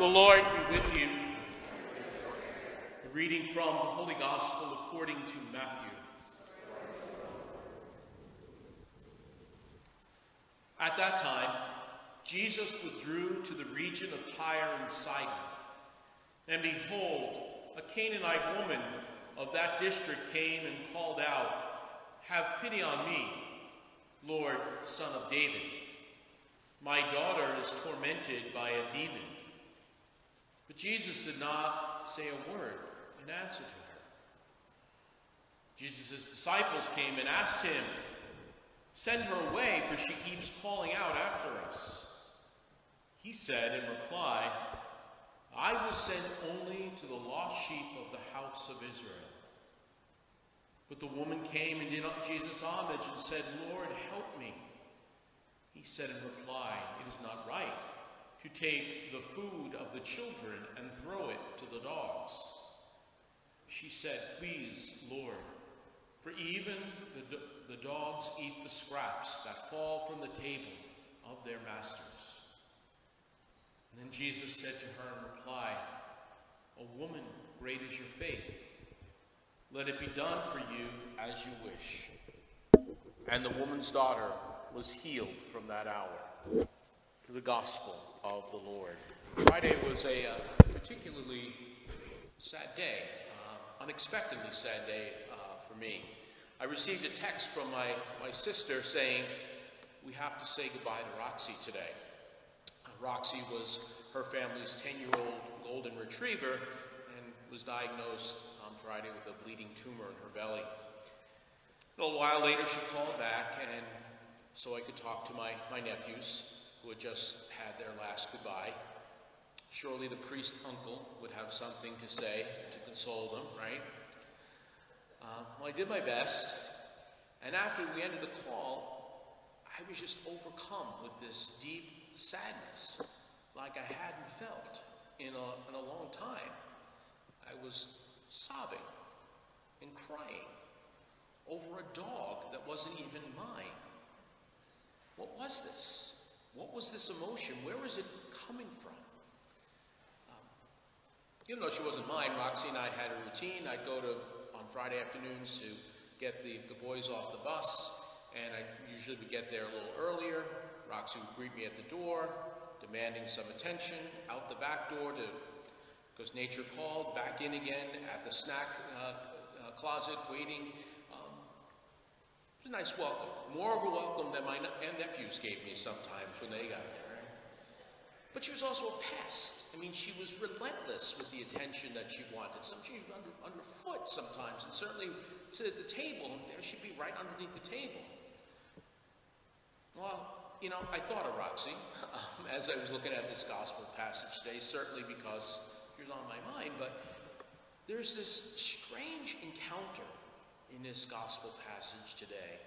The Lord be with you. A reading from the Holy Gospel according to Matthew. At that time, Jesus withdrew to the region of Tyre and Sidon. And behold, a Canaanite woman of that district came and called out, "Have pity on me, Lord, Son of David. My daughter is tormented by a demon." But Jesus did not say a word in answer to her. Jesus' disciples came and asked him, "Send her away, for she keeps calling out after us." He said in reply, "I was sent only to the lost sheep of the house of Israel." But the woman came and did Jesus homage and said, "Lord, help me." He said in reply, "It is not right to take the food of the children and throw it to the dogs." She said, "Please, Lord, for even the dogs eat the scraps that fall from the table of their masters." And then Jesus said to her in reply, "O woman, great is your faith. Let it be done for you as you wish." And the woman's daughter was healed from that hour. To the Gospel of the Lord. Friday was a particularly sad day, unexpectedly sad day for me. I received a text from my sister saying, "We have to say goodbye to Roxy today." Roxy was her family's 10-year-old golden retriever and was diagnosed on Friday with a bleeding tumor in her belly. A little while later, she called back, and so I could talk to my nephews who had just had their last goodbye. Surely the priest uncle would have something to say to console them, right? Well, I did my best, and after we ended the call, I was just overcome with this deep sadness, like I hadn't felt in a long time. I was sobbing and crying over a dog that wasn't even mine. What was this? What was this emotion? Where was it coming from? Even though she wasn't mine, Roxy and I had a routine. I'd go on Friday afternoons to get the boys off the bus, and I usually would get there a little earlier. Roxy would greet me at the door, demanding some attention, out the back door because nature called, back in again at the snack closet, waiting. It was a nice welcome. More of a welcome than my nephews gave me sometimes when they got there. Right? But she was also a pest. I mean, she was relentless with the attention that she wanted. She was underfoot sometimes, and certainly to the table, there she'd be right underneath the table. Well, I thought of Roxy as I was looking at this gospel passage today, certainly because she was on my mind, but there's this strange encounter in this gospel passage today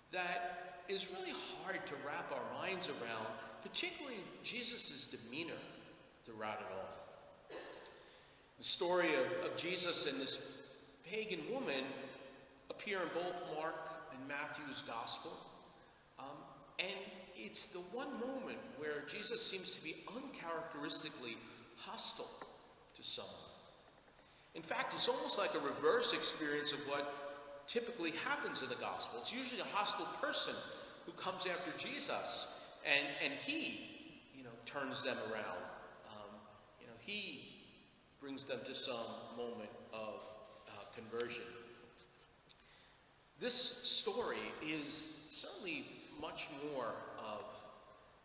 that is really hard to wrap our minds around, particularly Jesus' demeanor throughout it all. The story of Jesus and this pagan woman appear in both Mark and Matthew's gospel, and it's the one moment where Jesus seems to be uncharacteristically hostile to someone. In fact, it's almost like a reverse experience of what typically happens in the gospel. It's usually a hostile person who comes after Jesus, and he, turns them around. He brings them to some moment of conversion. This story is certainly much more of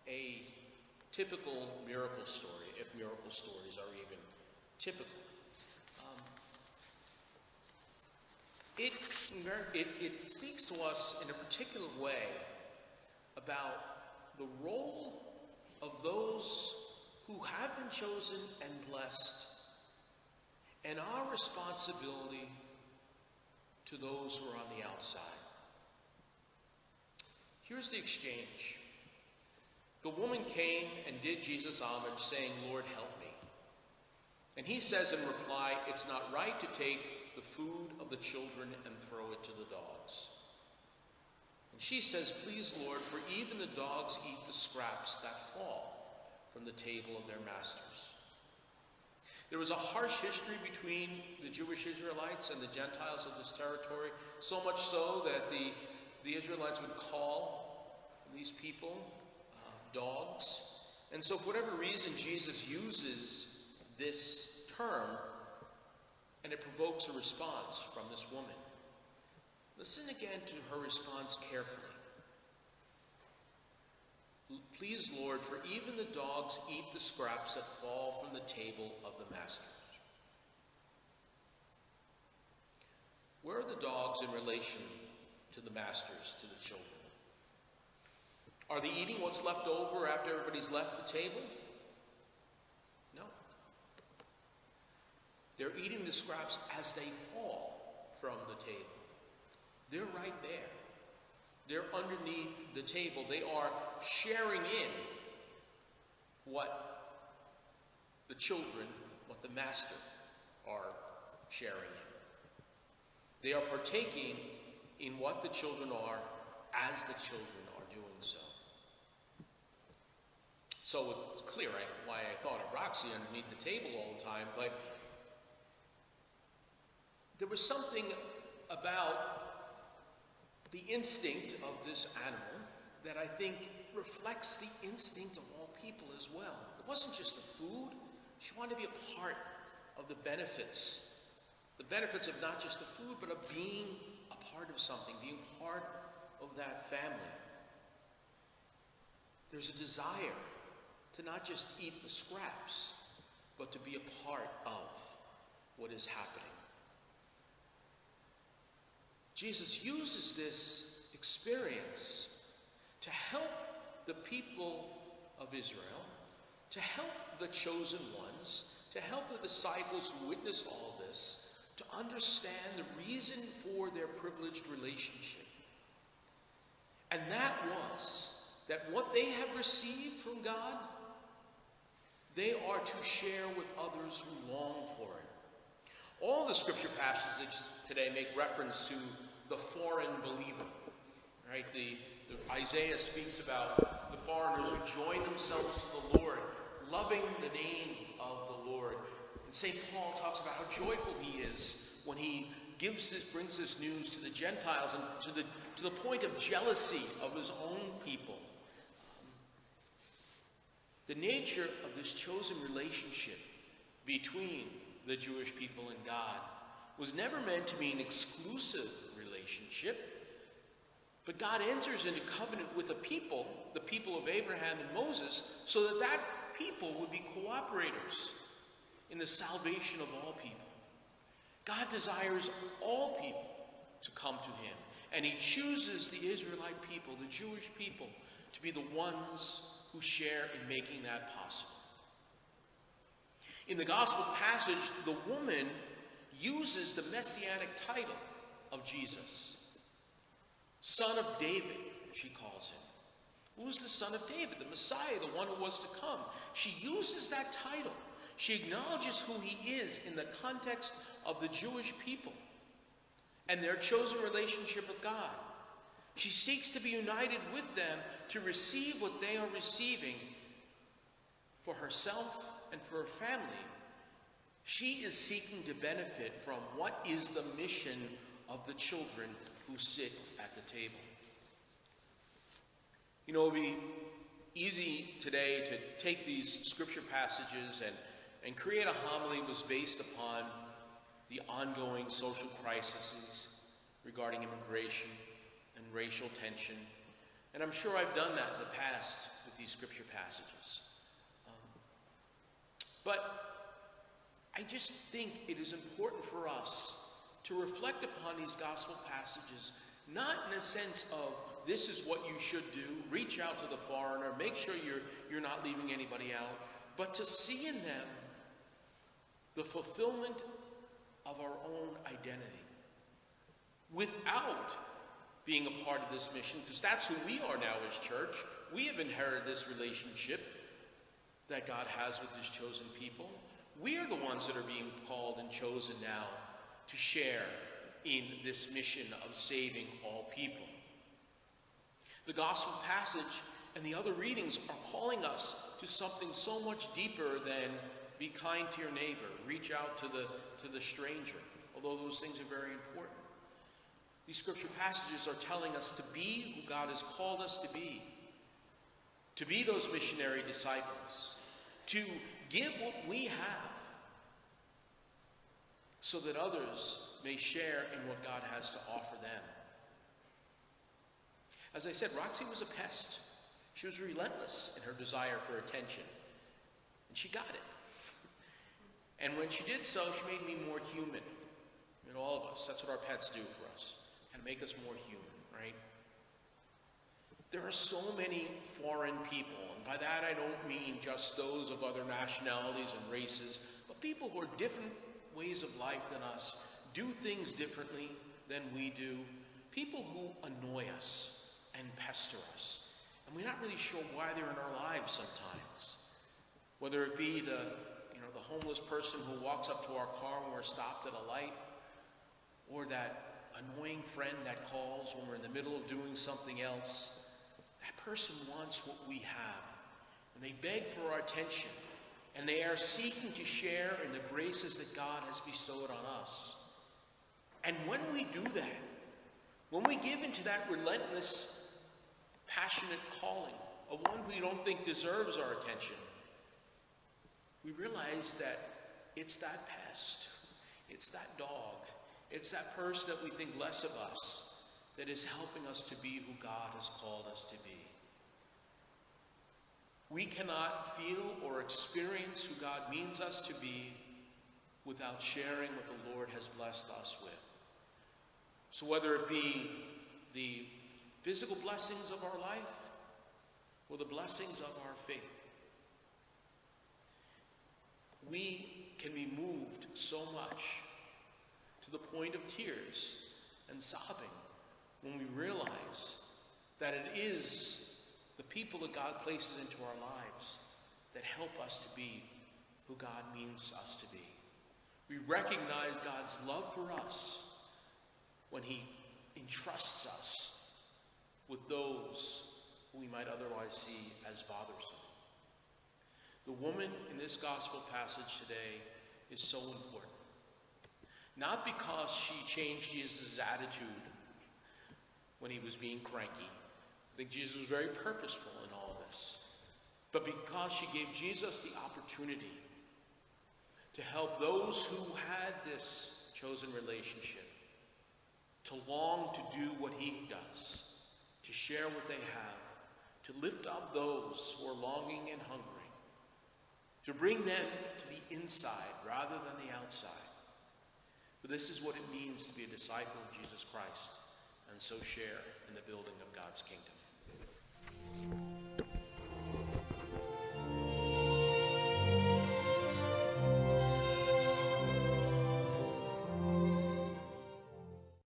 a typical miracle story, if miracle stories are even typical. It speaks to us in a particular way about the role of those who have been chosen and blessed, and our responsibility to those who are on the outside. Here's the exchange. The woman came and did Jesus homage, saying, "Lord, help me." And he says in reply, "It's not right to take the food of the children and throw it to the dogs." And she says, "Please, Lord, for even the dogs eat the scraps that fall from the table of their masters. There was a harsh history between the Jewish Israelites and the Gentiles of this territory, so much so that the Israelites would call these people dogs. And so for whatever reason, Jesus uses this term, and it provokes a response from this woman. Listen again to her response carefully. Please, Lord, for even the dogs eat the scraps that fall from the table of the masters. Where are the dogs in relation to the masters, to the children? Are they eating what's left over after everybody's left the table? No. They're eating the scraps as they fall from the table. They're right there. They're underneath the table. They are sharing in what the children, what the master are sharing in. They are partaking in what the children are as the children are doing so. So it's clear, right, why I thought of Roxy underneath the table all the time, but there was something about the instinct of this animal that I think reflects the instinct of all people as well. It wasn't just the food. She wanted to be a part of the benefits of not just the food, but of being a part of something, being part of that family. There's a desire to not just eat the scraps, but to be a part of what is happening. Jesus uses this experience to help the people of Israel, to help the chosen ones, to help the disciples who witnessed all this, to understand the reason for their privileged relationship. And that was that what they have received from God, they are to share with others who long for it. All the scripture passages today make reference to the foreign believer, right? Isaiah speaks about the foreigners who join themselves to the Lord, loving the name of the Lord. And St. Paul talks about how joyful he is when he brings this news to the Gentiles and to the point of jealousy of his own people. The nature of this chosen relationship between the Jewish people and God was never meant to be an exclusive relationship, but God enters into covenant with a people, the people of Abraham and Moses, so that people would be cooperators in the salvation of all people. God desires all people to come to him, and he chooses the Israelite people, the Jewish people, to be the ones who share in making that possible. In the gospel passage, the woman uses the messianic title of Jesus. Son of David, she calls him. Who's the Son of David? The Messiah, the one who was to come. She uses that title. She acknowledges who he is in the context of the Jewish people and their chosen relationship with God. She seeks to be united with them to receive what they are receiving for herself and for her family. She is seeking to benefit from what is the mission of the children who sit at the table. You know, it would be easy today to take these scripture passages and create a homily that was based upon the ongoing social crises regarding immigration and racial tension. And I'm sure I've done that in the past with these scripture passages. But I just think it is important for us to reflect upon these gospel passages, not in a sense of this is what you should do, reach out to the foreigner, make sure you're not leaving anybody out, but to see in them the fulfillment of our own identity without being a part of this mission, because that's who we are now as church. We have inherited this relationship that God has with his chosen people. We are the ones that are being called and chosen now to share in this mission of saving all people. The gospel passage And the other readings are calling us to something so much deeper than be kind to your neighbor, reach out to the stranger, although those things are very important. These scripture passages are telling us to be who God has called us to be those missionary disciples, to give what we have so that others may share in what God has to offer them. As I said, Roxy was a pest. She was relentless in her desire for attention, and she got it. And when she did so, she made me more human. All of us, that's what our pets do for us, kind of make us more human, right? There are so many foreign people, and by that I don't mean just those of other nationalities and races, but people who are different ways of life than us, do things differently than we do, people who annoy us and pester us. And we're not really sure why they're in our lives sometimes. Whether it be the homeless person who walks up to our car when we're stopped at a light, or that annoying friend that calls when we're in the middle of doing something else. That person wants what we have, and they beg for our attention, and they are seeking to share in the graces that God has bestowed on us. And when we do that, when we give into that relentless, passionate calling of one we don't think deserves our attention, we realize that it's that pest, it's that dog, it's that person that we think less of us that is helping us to be who God has called us to be. We cannot feel or experience who God means us to be without sharing what the Lord has blessed us with. So whether it be the physical blessings of our life or the blessings of our faith, we can be moved so much to the point of tears and sobbing when we realize that it is the people that God places into our lives that help us to be who God means us to be. We recognize God's love for us when he entrusts us with those who we might otherwise see as bothersome. The woman in this gospel passage today is so important. Not because she changed Jesus' attitude when he was being cranky. I think Jesus was very purposeful in all this. But because she gave Jesus the opportunity to help those who had this chosen relationship to long to do what he does, to share what they have, to lift up those who are longing and hungry, to bring them to the inside rather than the outside. For this is what it means to be a disciple of Jesus Christ, and so share in the building of God's kingdom.